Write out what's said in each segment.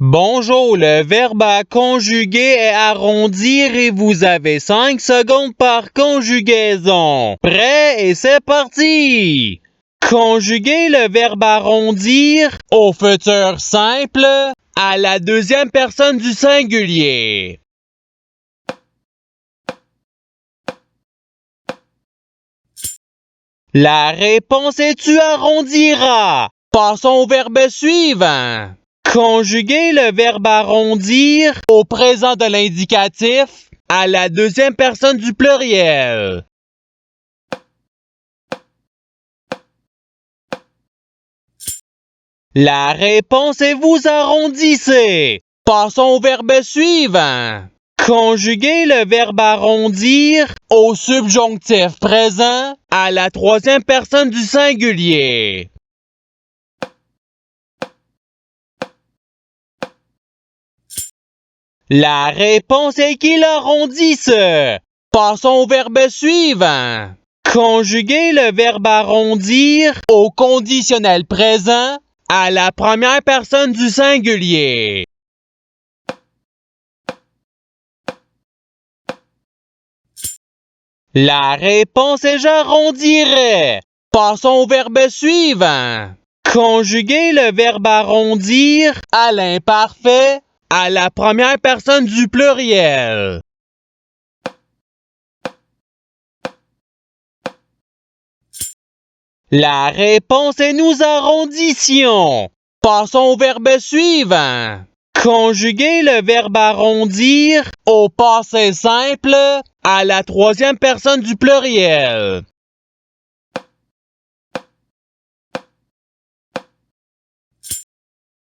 Bonjour, le verbe à conjuguer est arrondir et vous avez 5 secondes par conjugaison. Prêt et c'est parti! Conjuguer le verbe arrondir au futur simple à la deuxième personne du singulier. La réponse est tu arrondiras. Passons au verbe suivant. Conjuguer le verbe arrondir au présent de l'indicatif à la deuxième personne du pluriel. La réponse est vous arrondissez. Passons au verbe suivant. Conjuguer le verbe arrondir au subjonctif présent à la troisième personne du singulier. La réponse est qu'il arrondisse. Passons au verbe suivant. Conjuguer le verbe arrondir au conditionnel présent à la première personne du singulier. La réponse est j'arrondirai. Passons au verbe suivant. Conjuguer le verbe arrondir à l'imparfait à la première personne du pluriel. La réponse est nous arrondissions. Passons au verbe suivant. Conjuguer le verbe arrondir au passé simple à la troisième personne du pluriel.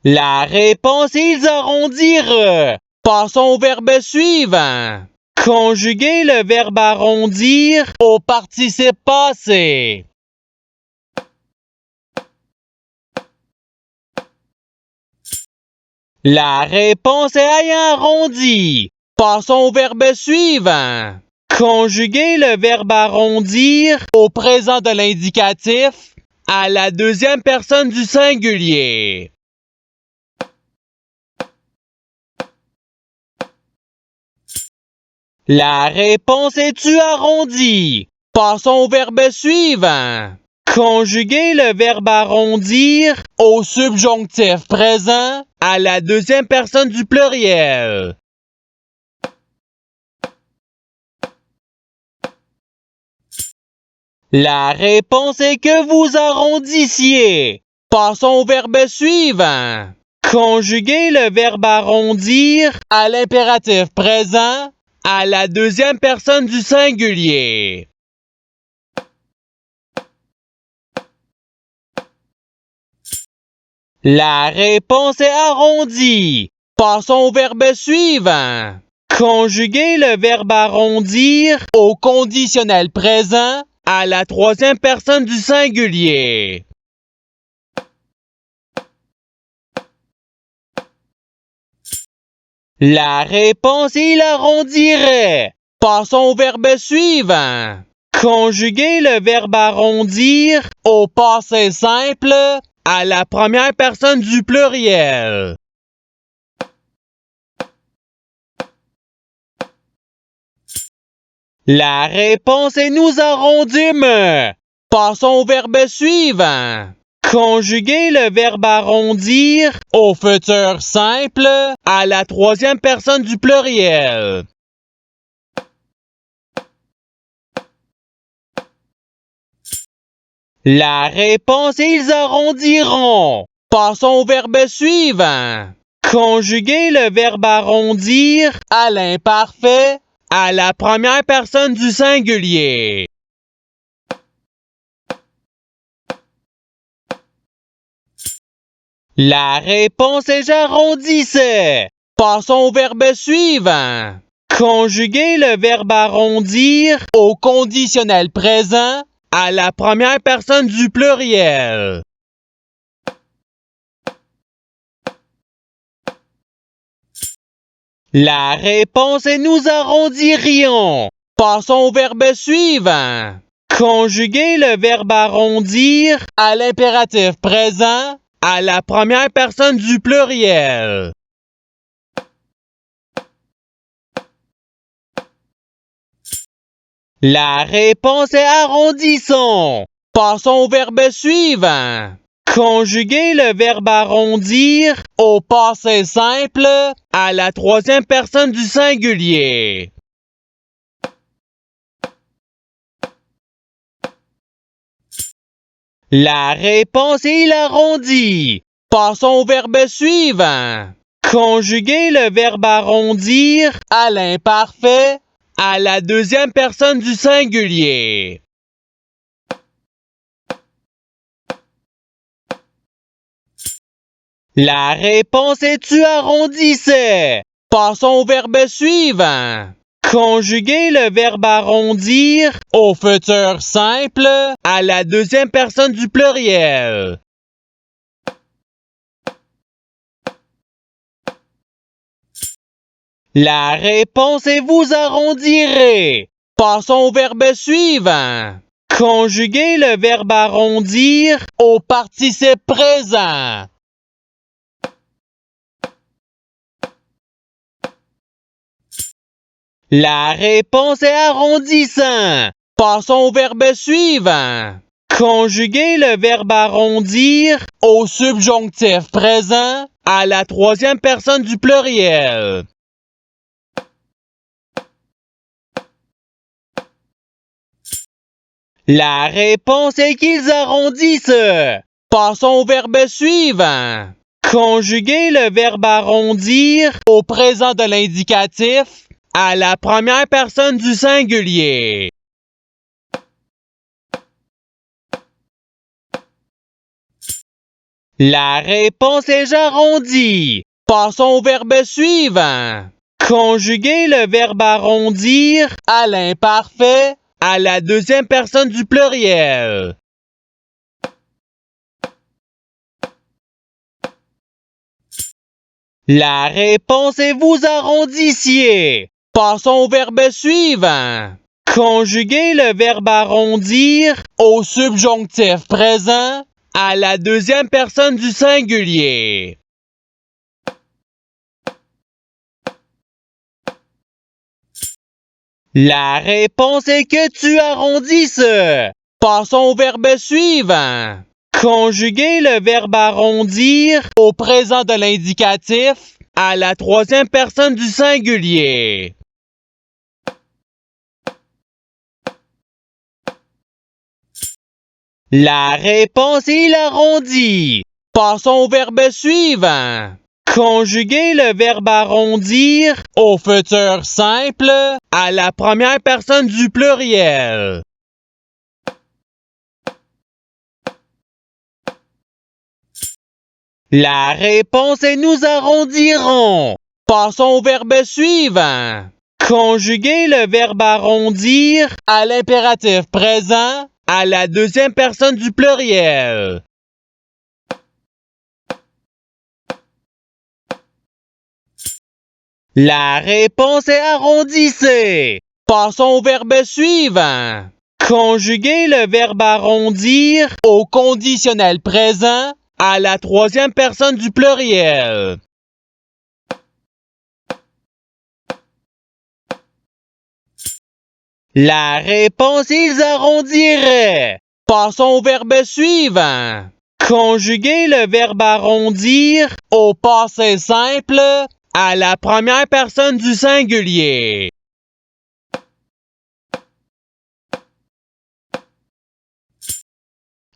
La réponse est ils arrondirent. Passons au verbe suivant. Conjuguer le verbe arrondir au participe passé. La réponse est ayant arrondi. Passons au verbe suivant. Conjuguer le verbe arrondir au présent de l'indicatif à la deuxième personne du singulier. La réponse est tu arrondi. Passons au verbe suivant. Conjuguer le verbe arrondir au subjonctif présent à la deuxième personne du pluriel. La réponse est que vous arrondissiez. Passons au verbe suivant. Conjuguer le verbe arrondir à l'impératif présent à la deuxième personne du singulier. La réponse est arrondi. Passons au verbe suivant. Conjuguer le verbe arrondir au conditionnel présent à la troisième personne du singulier. La réponse est il arrondirait. Passons au verbe suivant. Conjuguer le verbe arrondir au passé simple à la première personne du pluriel. La réponse est nous arrondîmes. Passons au verbe suivant. Conjuguer le verbe arrondir au futur simple à la troisième personne du pluriel. La réponse est ils arrondiront. Passons au verbe suivant. Conjuguer le verbe arrondir à l'imparfait à la première personne du singulier. La réponse est j'arrondissais. Passons au verbe suivant. Conjuguer le verbe arrondir au conditionnel présent à la première personne du pluriel. La réponse est nous arrondirions. Passons au verbe suivant. Conjuguer le verbe arrondir à l'impératif présent à la première personne du pluriel. La réponse est arrondissons. Passons au verbe suivant. Conjuguer le verbe arrondir au passé simple à la troisième personne du singulier. La réponse est il arrondit. Passons au verbe suivant. Conjuguer le verbe arrondir à l'imparfait à la deuxième personne du singulier. La réponse est tu arrondissais. Passons au verbe suivant. Conjuguer le verbe arrondir au futur simple à la deuxième personne du pluriel. La réponse est vous arrondirez. Passons au verbe suivant. Conjuguer le verbe arrondir au participe présent. La réponse est arrondissant. Passons au verbe suivant. Conjuguer le verbe arrondir au subjonctif présent à la troisième personne du pluriel. La réponse est qu'ils arrondissent. Passons au verbe suivant. Conjuguer le verbe arrondir au présent de l'indicatif à la première personne du singulier. La réponse est j'arrondis. Passons au verbe suivant. Conjuguer le verbe arrondir à l'imparfait à la deuxième personne du pluriel. La réponse est vous arrondissiez. Passons au verbe suivant. Conjuguer le verbe arrondir au subjonctif présent à la deuxième personne du singulier. La réponse est que tu arrondisses. Passons au verbe suivant. Conjuguer le verbe arrondir au présent de l'indicatif à la troisième personne du singulier. La réponse est il arrondit. Passons au verbe suivant. Conjuguer le verbe arrondir au futur simple à la première personne du pluriel. La réponse est nous arrondirons. Passons au verbe suivant. Conjuguer le verbe arrondir à l'impératif présent à la deuxième personne du pluriel. La réponse est arrondissez. Passons au verbe suivant. Conjuguer le verbe arrondir au conditionnel présent à la troisième personne du pluriel. La réponse ils arrondiraient. Passons au verbe suivant. Conjuguer le verbe arrondir au passé simple à la première personne du singulier.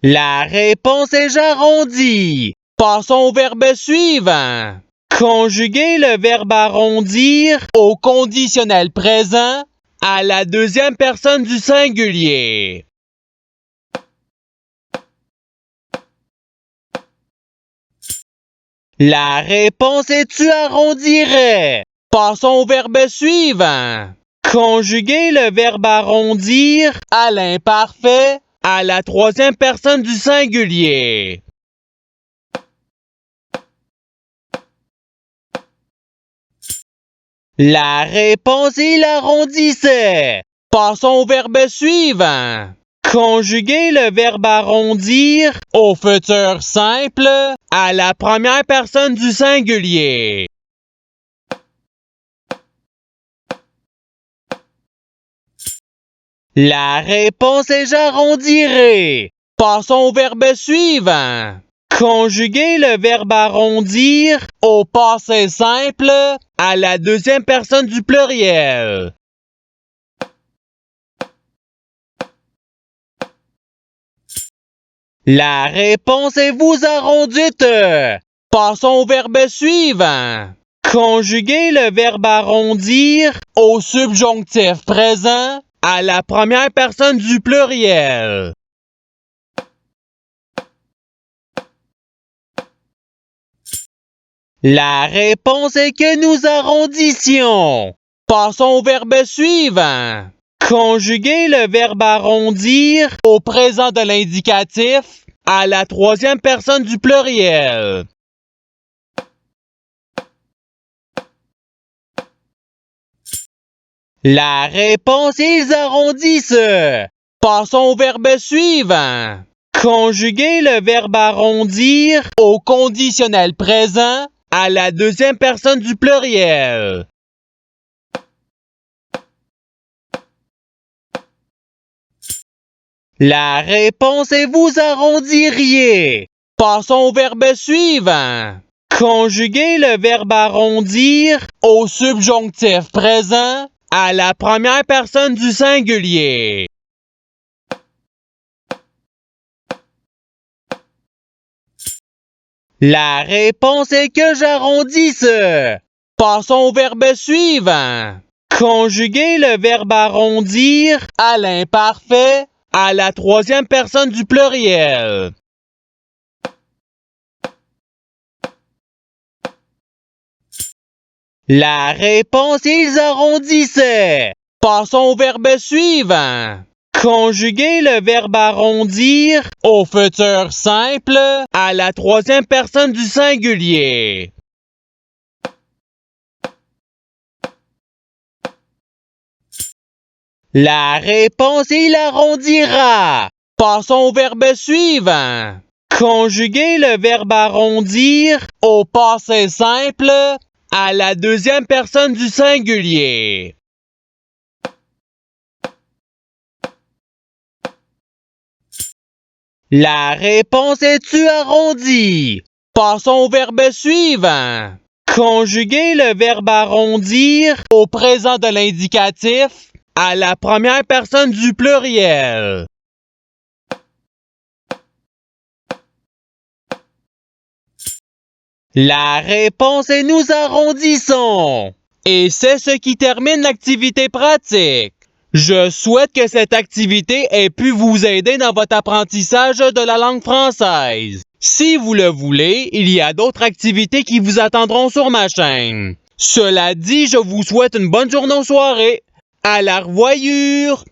La réponse est j'arrondis. Passons au verbe suivant. Conjuguer le verbe arrondir au conditionnel présent à la deuxième personne du singulier. La réponse est tu arrondirais. Passons au verbe suivant. Conjuguer le verbe arrondir à l'imparfait à la troisième personne du singulier. La réponse est il arrondissait. Passons au verbe suivant. Conjuguer le verbe arrondir au futur simple à la première personne du singulier. La réponse est j'arrondirai. Passons au verbe suivant. Conjuguez le verbe arrondir au passé simple à la deuxième personne du pluriel. La réponse est vous arrondîtes. Passons au verbe suivant. Conjuguez le verbe arrondir au subjonctif présent à la première personne du pluriel. La réponse est que nous arrondissions. Passons au verbe suivant. Conjuguez le verbe arrondir au présent de l'indicatif à la troisième personne du pluriel. La réponse est ils arrondissent. Passons au verbe suivant. Conjuguez le verbe arrondir au conditionnel présent à la deuxième personne du pluriel. La réponse est vous arrondiriez. Passons au verbe suivant. Conjuguez le verbe arrondir au subjonctif présent à la première personne du singulier. La réponse est que j'arrondisse. Passons au verbe suivant. Conjuguez le verbe arrondir à l'imparfait à la troisième personne du pluriel. La réponse est ils arrondissaient. Passons au verbe suivant. Conjuguez le verbe arrondir au futur simple à la troisième personne du singulier. La réponse est il arrondira. Passons au verbe suivant. Conjuguez le verbe arrondir au passé simple à la deuxième personne du singulier. La réponse est tu arrondi. Passons au verbe suivant. Conjuguez le verbe arrondir au présent de l'indicatif à la première personne du pluriel. La réponse est nous arrondissons. Et c'est ce qui termine l'activité pratique. Je souhaite que cette activité ait pu vous aider dans votre apprentissage de la langue française. Si vous le voulez, il y a d'autres activités qui vous attendront sur ma chaîne. Cela dit, je vous souhaite une bonne journée ou soirée. À la revoyure!